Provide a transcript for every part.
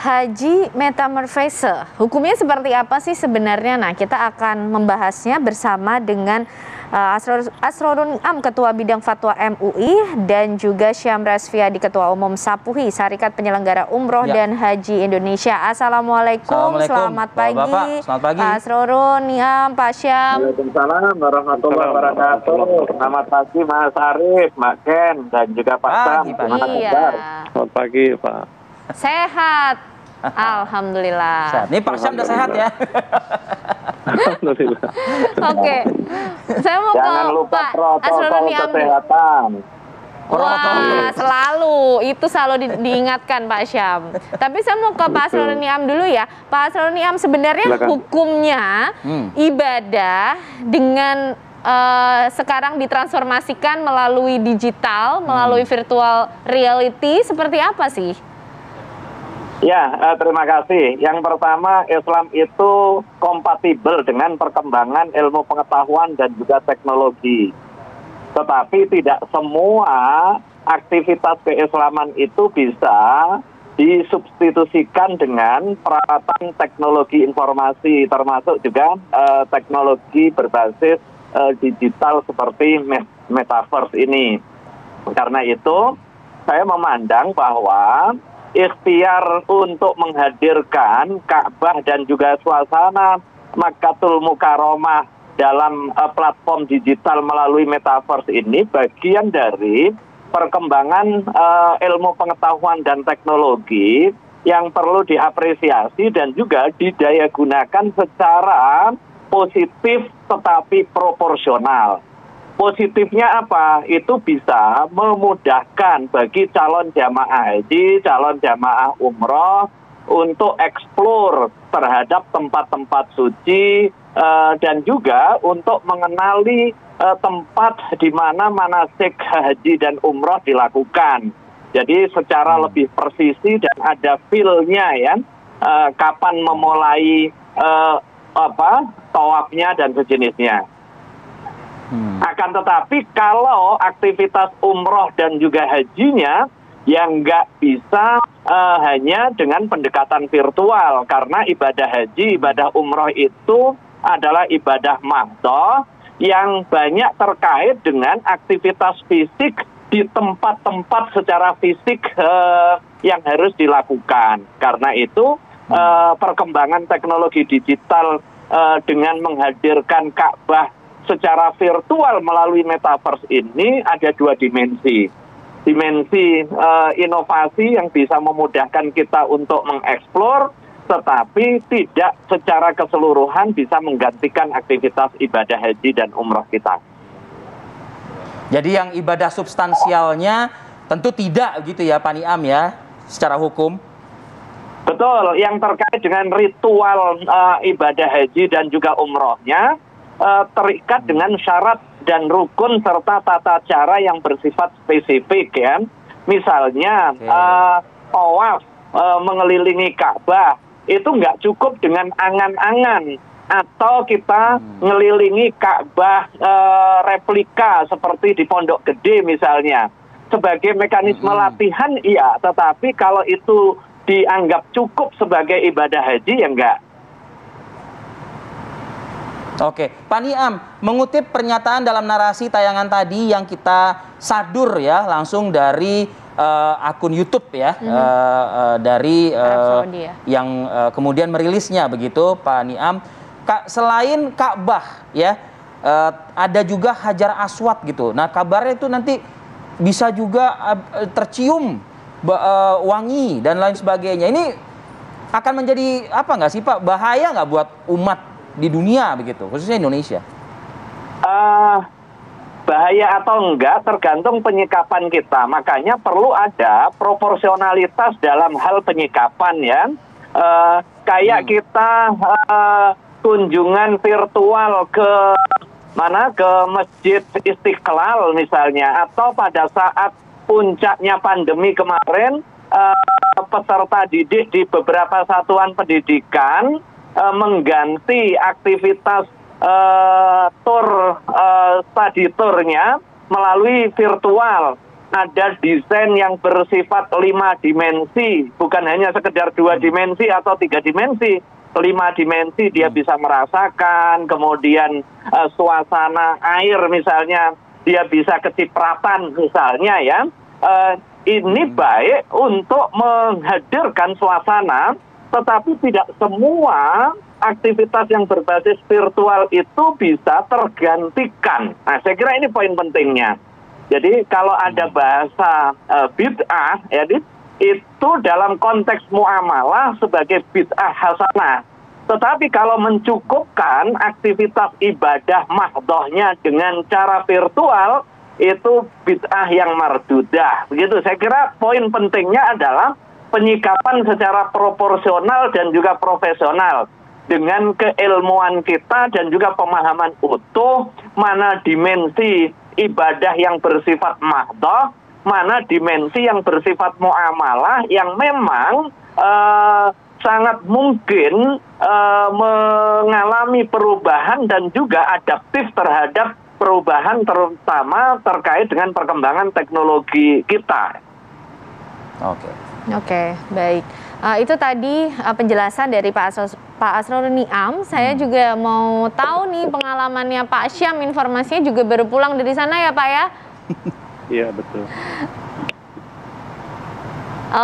haji metamorfose, hukumnya seperti apa sih sebenarnya? Nah, kita akan membahasnya bersama dengan Asrorun Am, Ketua Bidang Fatwa MUI, dan juga Syam Rasviadi, Ketua Umum SAPUHI, Syarikat Penyelenggara Umroh dan Haji Indonesia. Assalamualaikum, selamat pagi. Bapak, selamat pagi. Pak Asrorun, Niam, Pak Syam. Waalaikumsalam warahmatullahi wabarakatuh. Selamat pagi Mas Arif, Mbak Ken, dan juga Pak Sam. Selamat pagi Pak. Sehat, alhamdulillah. Sehat. Ini Pak Syam udah sehat ya? Alhamdulillah. Oke, saya mau Jangan ke lupa Pak protokol Asrorun Niam. kesehatan. Wah, itu selalu diingatkan Pak Syam. Tapi saya mau ke Pak Asrorun Niam dulu ya. Pak Asrorun Niam, sebenarnya hukumnya ibadah dengan sekarang ditransformasikan melalui digital, melalui virtual reality, seperti apa sih? Ya, terima kasih. Yang pertama, Islam itu kompatibel dengan perkembangan ilmu pengetahuan dan juga teknologi. Tetapi tidak semua aktivitas keislaman itu bisa disubstitusikan dengan peralatan teknologi informasi, termasuk juga teknologi berbasis digital seperti metaverse ini. Karena itu, saya memandang bahwa ikhtiar untuk menghadirkan Ka'bah dan juga suasana Makkatul Mukarramah dalam platform digital melalui metaverse ini bagian dari perkembangan ilmu pengetahuan dan teknologi yang perlu diapresiasi dan juga didayagunakan secara positif tetapi proporsional. Positifnya apa? Itu bisa memudahkan bagi calon jamaah haji, calon jamaah umroh untuk eksplor terhadap tempat-tempat suci dan juga untuk mengenali tempat di mana manasik haji dan umroh dilakukan. Jadi secara lebih presisi dan ada feel-nya ya, kapan memulai tawafnya dan sejenisnya. Akan tetapi kalau aktivitas umroh dan juga hajinya yang nggak bisa hanya dengan pendekatan virtual, karena ibadah haji, ibadah umroh itu adalah ibadah mahdhah yang banyak terkait dengan aktivitas fisik di tempat-tempat secara fisik yang harus dilakukan. Karena itu perkembangan teknologi digital dengan menghadirkan Ka'bah secara virtual melalui metaverse ini ada dua dimensi. Dimensi inovasi yang bisa memudahkan kita untuk mengeksplor, tetapi tidak secara keseluruhan bisa menggantikan aktivitas ibadah haji dan umroh kita. Jadi yang ibadah substansialnya tentu tidak gitu ya Pak Niam ya, secara hukum? Betul, yang terkait dengan ritual ibadah haji dan juga umrohnya terikat dengan syarat dan rukun serta tata cara yang bersifat spesifik ya. Misalnya tawaf mengelilingi Ka'bah itu nggak cukup dengan angan-angan atau kita ngelilingi Ka'bah replika seperti di Pondok Gede misalnya. Sebagai mekanisme latihan iya, tetapi kalau itu dianggap cukup sebagai ibadah haji ya enggak. Oke, Pak Niam, mengutip pernyataan dalam narasi tayangan tadi yang kita sadur ya, langsung dari akun YouTube ya, dari yang kemudian merilisnya begitu, Pak Niam. Selain Ka'bah ya, ada juga Hajar Aswad gitu. Nah, kabarnya itu nanti bisa juga tercium wangi dan lain sebagainya. Ini akan menjadi apa nggak sih Pak? Bahaya nggak buat umat di dunia begitu, khususnya Indonesia? Bahaya atau enggak tergantung penyikapan kita. Makanya perlu ada proporsionalitas dalam hal penyikapan ya. Kayak kita kunjungan virtual ke mana, ke Masjid Istiqlal misalnya, atau pada saat puncaknya pandemi kemarin peserta didik di beberapa satuan pendidikan mengganti aktivitas study tour-nya melalui virtual. ada desain yang bersifat 5 dimensi, bukan hanya sekedar 2 dimensi atau 3 dimensi. 5 dimensi dia bisa merasakan, kemudian suasana air misalnya, dia bisa kecipratan misalnya ya. Ini baik untuk menghadirkan suasana, tetapi tidak semua aktivitas yang berbasis virtual itu bisa tergantikan. Nah, saya kira ini poin pentingnya. Jadi kalau ada bahasa bid'ah, ya, itu dalam konteks muamalah sebagai bid'ah hasanah. Tetapi kalau mencukupkan aktivitas ibadah mahdohnya dengan cara virtual, itu bid'ah yang mardudah. Begitu, saya kira poin pentingnya adalah penyikapan secara proporsional dan juga profesional dengan keilmuan kita dan juga pemahaman utuh mana dimensi ibadah yang bersifat mahdoh, mana dimensi yang bersifat muamalah yang memang sangat mungkin mengalami perubahan dan juga adaptif terhadap perubahan terutama terkait dengan perkembangan teknologi kita. Oke, baik. Itu tadi penjelasan dari Pak Asrorun Niam. Saya juga mau tahu nih pengalamannya Pak Syam, informasinya juga baru pulang dari sana ya Pak ya? Iya, betul.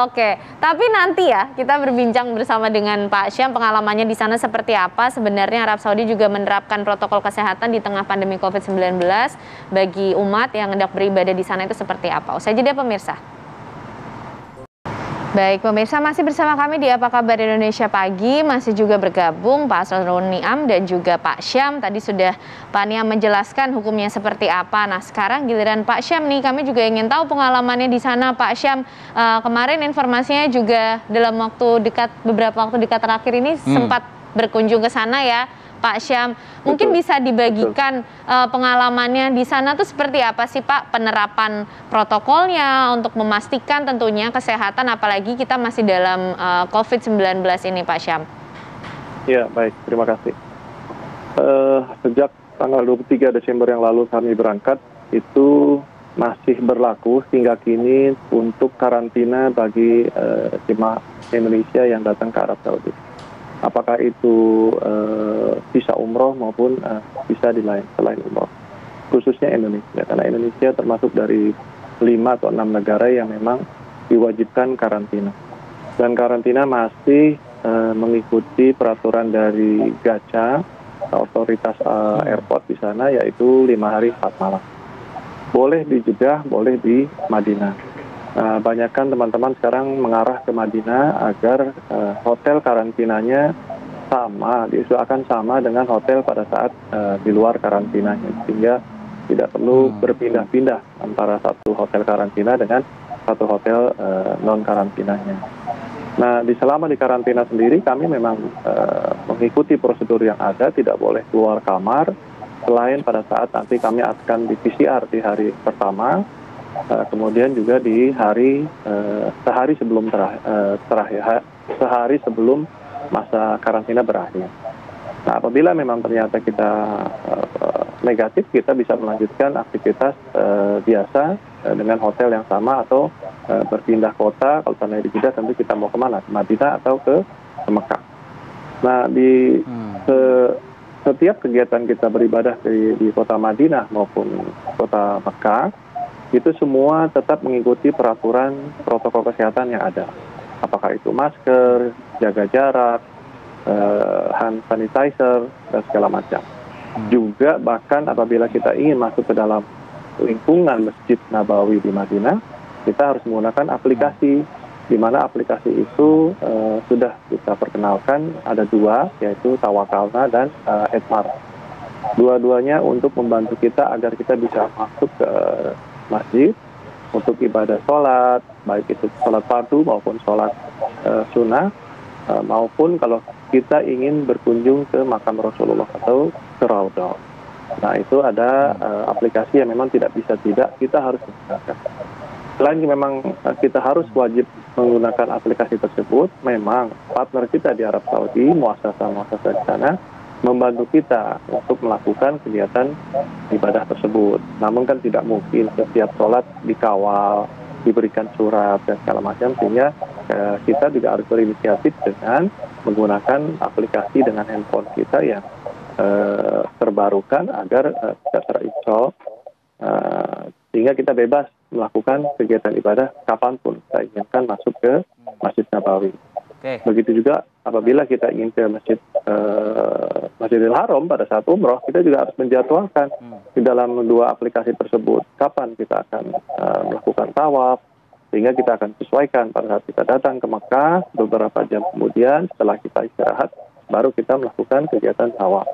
Oke, tapi nanti ya kita berbincang bersama dengan Pak Syam pengalamannya di sana seperti apa. Sebenarnya Arab Saudi juga menerapkan protokol kesehatan di tengah pandemi COVID-19 bagi umat yang hendak beribadah di sana itu seperti apa. Usai jeda pemirsa. Baik pemirsa, masih bersama kami di Apa Kabar Indonesia Pagi, masih juga bergabung Pak Asrorun Niam dan juga Pak Syam. Tadi sudah Pak Niam menjelaskan hukumnya seperti apa. Nah sekarang giliran Pak Syam nih, kami juga ingin tahu pengalamannya di sana Pak Syam. Kemarin informasinya juga dalam beberapa waktu dekat terakhir ini sempat berkunjung ke sana ya Pak Syam. Mungkin bisa dibagikan pengalamannya di sana tuh seperti apa sih Pak penerapan protokolnya untuk memastikan tentunya kesehatan, apalagi kita masih dalam COVID-19 ini Pak Syam. Ya, baik, terima kasih. Sejak tanggal 23 Desember yang lalu kami berangkat, itu masih berlaku hingga kini untuk karantina bagi jemaah Indonesia yang datang ke Arab Saudi. Apakah itu visa umroh maupun visa di selain umroh, khususnya Indonesia, karena Indonesia termasuk dari 5 atau 6 negara yang memang diwajibkan karantina, dan karantina masih mengikuti peraturan dari GACA, otoritas airport di sana, yaitu 5 hari 4 malam. Boleh di Jeddah, boleh di Madinah. Banyakkan teman-teman sekarang mengarah ke Madinah agar hotel karantinanya diusahakan sama dengan hotel pada saat di luar karantinanya, sehingga tidak perlu berpindah-pindah antara satu hotel karantina dengan satu hotel non karantinanya. Nah, selama di karantina sendiri kami memang mengikuti prosedur yang ada, tidak boleh keluar kamar selain pada saat nanti kami akan di PCR di hari pertama. Kemudian juga di sehari sebelum sehari sebelum masa karantina berakhir. Nah, apabila memang ternyata kita negatif, kita bisa melanjutkan aktivitas biasa dengan hotel yang sama atau berpindah kota. Kalau sana di Jeddah, tentu kita mau kemana? Ke Madinah atau ke Mekah. Nah, di setiap kegiatan kita beribadah di kota Madinah maupun kota Mekah, itu semua tetap mengikuti peraturan protokol kesehatan yang ada. Apakah itu masker, jaga jarak, hand sanitizer, dan segala macam. Juga bahkan apabila kita ingin masuk ke dalam lingkungan Masjid Nabawi di Madinah, kita harus menggunakan aplikasi, di mana aplikasi itu sudah kita perkenalkan, ada 2, yaitu Tawakalna dan Edmar. Dua-duanya untuk membantu kita agar kita bisa masuk ke masjid untuk ibadah sholat, baik itu sholat fardu maupun sholat sunnah, maupun kalau kita ingin berkunjung ke makam Rasulullah atau ke Raudhah. Nah, itu ada aplikasi yang memang tidak bisa kita harus menggunakan. Selain memang kita harus wajib menggunakan aplikasi tersebut, memang partner kita di Arab Saudi, muasasah di sana, membantu kita untuk melakukan kegiatan ibadah tersebut. Namun kan tidak mungkin setiap sholat dikawal, diberikan surat dan segala macam, sehingga kita juga harus berinisiatif dengan menggunakan aplikasi dengan handphone kita yang terbarukan agar kita terinstall, sehingga kita bebas melakukan kegiatan ibadah kapanpun kita inginkan masuk ke Masjid Nabawi. Begitu juga apabila kita ingin ke Masjidil Haram pada saat umroh, kita juga harus menjadwalkan di dalam dua aplikasi tersebut kapan kita akan melakukan tawaf, sehingga kita akan sesuaikan pada saat kita datang ke Mekah beberapa jam kemudian setelah kita istirahat, baru kita melakukan kegiatan tawaf.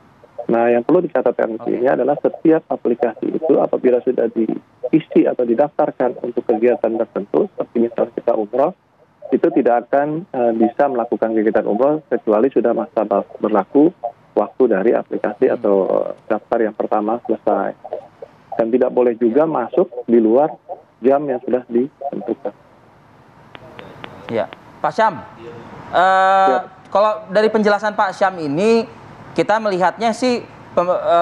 Nah, yang perlu dicatatkan di sini adalah setiap aplikasi itu apabila sudah diisi atau didaftarkan untuk kegiatan tertentu, seperti misalnya kita umroh, itu tidak akan bisa melakukan kegiatan umroh kecuali sudah masa berlaku waktu dari aplikasi atau daftar yang pertama selesai. Dan tidak boleh juga masuk di luar jam yang sudah ditentukan. Ya, Pak Syam, kalau dari penjelasan Pak Syam ini, kita melihatnya sih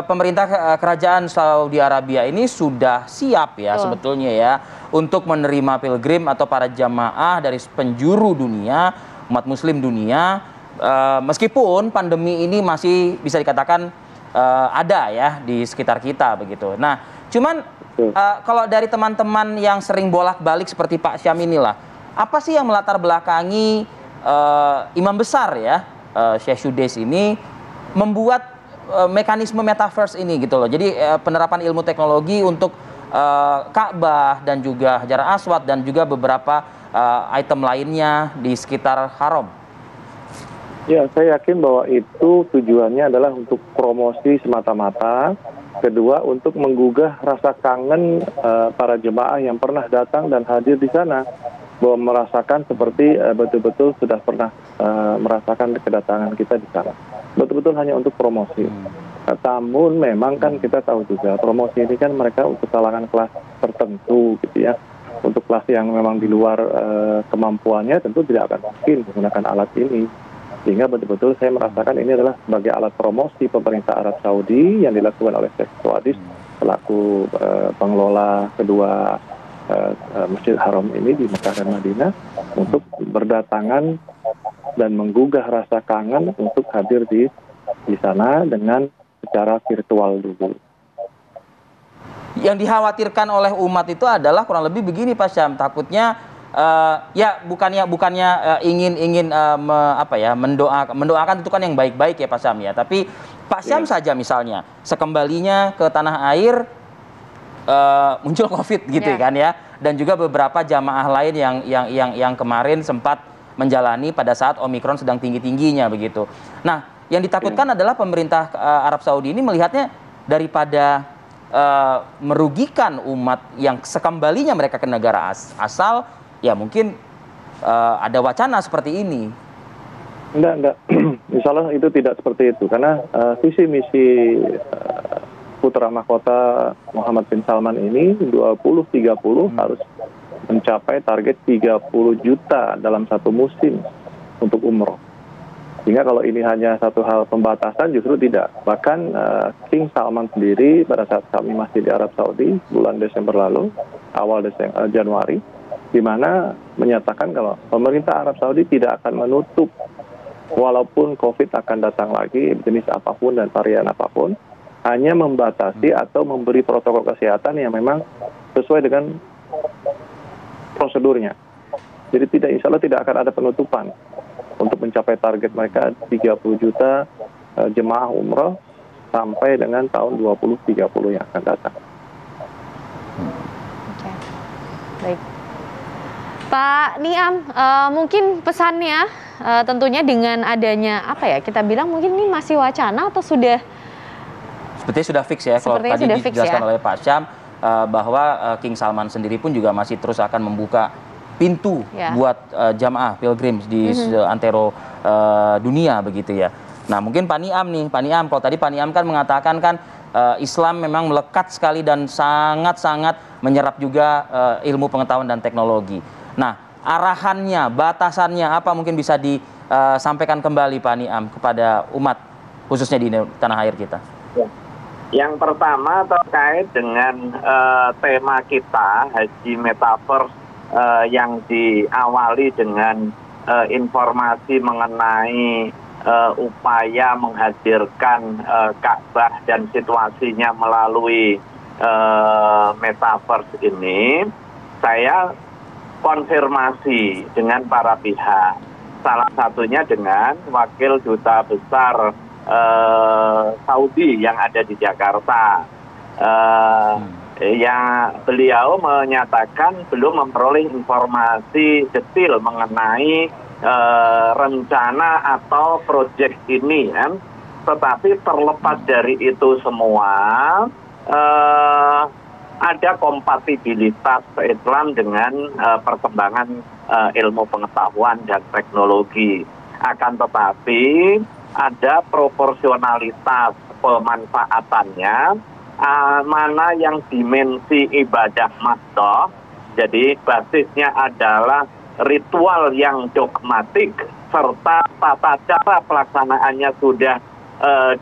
pemerintah kerajaan Saudi Arabia ini sudah siap ya sebetulnya ya untuk menerima pilgrim atau para jamaah dari penjuru dunia, umat muslim dunia, meskipun pandemi ini masih bisa dikatakan ada ya di sekitar kita begitu. Nah, cuman kalau dari teman-teman yang sering bolak-balik seperti Pak Syam inilah, apa sih yang melatar belakangi imam besar ya Syekh Sudais ini membuat mekanisme metaverse ini gitu loh. Jadi penerapan ilmu teknologi untuk Ka'bah dan juga Hajar Aswad dan juga beberapa item lainnya di sekitar haram. Ya, saya yakin bahwa itu tujuannya adalah untuk promosi semata-mata. Kedua, untuk menggugah rasa kangen para jemaah yang pernah datang dan hadir di sana, bahwa merasakan seperti betul-betul sudah pernah merasakan kedatangan kita di sana. Betul-betul hanya untuk promosi. Namun memang kan kita tahu juga promosi ini kan mereka untuk kalangan kelas tertentu gitu ya. Untuk kelas yang memang di luar kemampuannya tentu tidak akan mungkin menggunakan alat ini. Sehingga betul-betul saya merasakan ini adalah sebagai alat promosi pemerintah Arab Saudi yang dilakukan oleh Syekh Sudais selaku pengelola kedua Masjid Haram ini di Mekah dan Madinah untuk berdatangan dan menggugah rasa kangen untuk hadir di sana dengan secara virtual dulu. Yang dikhawatirkan oleh umat itu adalah kurang lebih begini Pak Syam, takutnya ya bukannya ingin mendoakan itu kan yang baik-baik ya Pak Syam ya, tapi Pak Syam saja misalnya sekembalinya ke tanah air muncul COVID gitu kan ya, dan juga beberapa jamaah lain yang kemarin sempat menjalani pada saat Omikron sedang tinggi-tingginya begitu. Nah, yang ditakutkan adalah pemerintah Arab Saudi ini melihatnya daripada merugikan umat yang sekembalinya mereka ke negara asal, ya mungkin ada wacana seperti ini. Enggak. Misalnya itu tidak seperti itu, karena visi misi putra mahkota Muhammad bin Salman ini 2030 harus mencapai target 30 juta dalam satu musim untuk umroh. Sehingga kalau ini hanya satu hal pembatasan justru tidak. Bahkan King Salman sendiri pada saat kami masih di Arab Saudi bulan Desember lalu, awal Januari, di mana menyatakan kalau pemerintah Arab Saudi tidak akan menutup walaupun COVID akan datang lagi jenis apapun dan varian apapun, hanya membatasi atau memberi protokol kesehatan yang memang sesuai dengan prosedurnya. Jadi insya Allah tidak akan ada penutupan untuk mencapai target mereka 30 juta jemaah umroh sampai dengan tahun 2030 yang akan datang. Oke. Baik. Pak Niam, mungkin pesannya tentunya dengan adanya kita bilang mungkin ini masih wacana atau sudah? Sepertinya sudah fix ya, kalau tadi dijelaskan oleh Pak Syam bahwa King Salman sendiri pun juga masih terus akan membuka pintu buat jamaah pilgrim di seantero dunia begitu ya. Nah mungkin Pak Niam kalau tadi Pak Niam kan mengatakan kan Islam memang melekat sekali dan sangat-sangat menyerap juga ilmu pengetahuan dan teknologi. Nah arahannya, batasannya apa mungkin bisa disampaikan kembali Pak Niam kepada umat khususnya di tanah air kita? Ya. Yang pertama terkait dengan tema kita Haji Metaverse yang diawali dengan informasi mengenai upaya menghadirkan Ka'bah dan situasinya melalui Metaverse ini, saya konfirmasi dengan para pihak. Salah satunya dengan Wakil Duta Besar Saudi yang ada di Jakarta. Yang beliau menyatakan belum memperoleh informasi detail mengenai rencana atau proyek ini, kan? Tetapi terlepas dari itu semua, ada kompatibilitas Islam dengan perkembangan ilmu pengetahuan dan teknologi. Akan tetapi ada proporsionalitas pemanfaatannya, mana yang dimensi ibadah mahdoh, jadi basisnya adalah ritual yang dogmatik serta tata cara pelaksanaannya sudah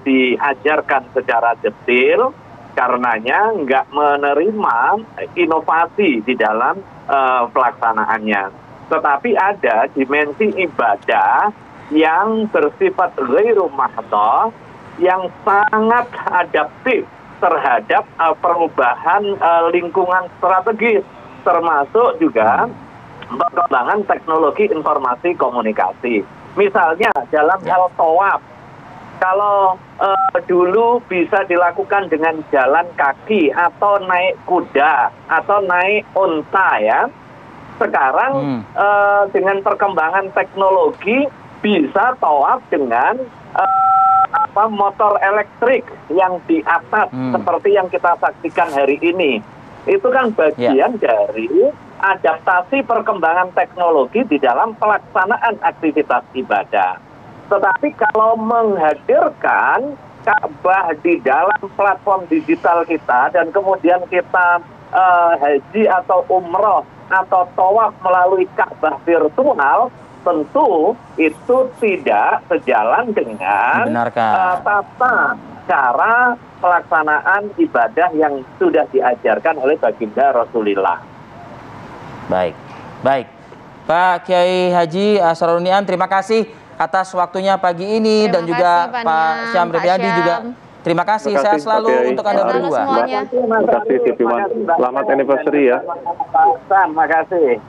diajarkan secara detail, karenanya nggak menerima inovasi di dalam pelaksanaannya. Tetapi ada dimensi ibadah yang bersifat ghairu mahdhah, yang sangat adaptif terhadap perubahan lingkungan strategis, termasuk juga perkembangan teknologi informasi komunikasi. Misalnya dalam hal tawaf, kalau dulu bisa dilakukan dengan jalan kaki atau naik kuda atau naik unta, ya. Sekarang dengan perkembangan teknologi bisa tawaf dengan motor elektrik yang di atas seperti yang kita saksikan hari ini. Itu kan bagian dari adaptasi perkembangan teknologi di dalam pelaksanaan aktivitas ibadah. Tetapi kalau menghadirkan Ka'bah di dalam platform digital kita dan kemudian kita haji atau umroh atau tawaf melalui Ka'bah virtual, tentu itu tidak sejalan dengan tata cara pelaksanaan ibadah yang sudah diajarkan oleh baginda Rasulullah. Baik, baik. Pak Kiai Haji Asrorun Niam, terima kasih atas waktunya pagi ini, dan juga Pak Syam Reviandi juga. Terima kasih, sehat selalu untuk Anda berdua. Terima kasih, TV One. Selamat anniversary ya. Terima kasih.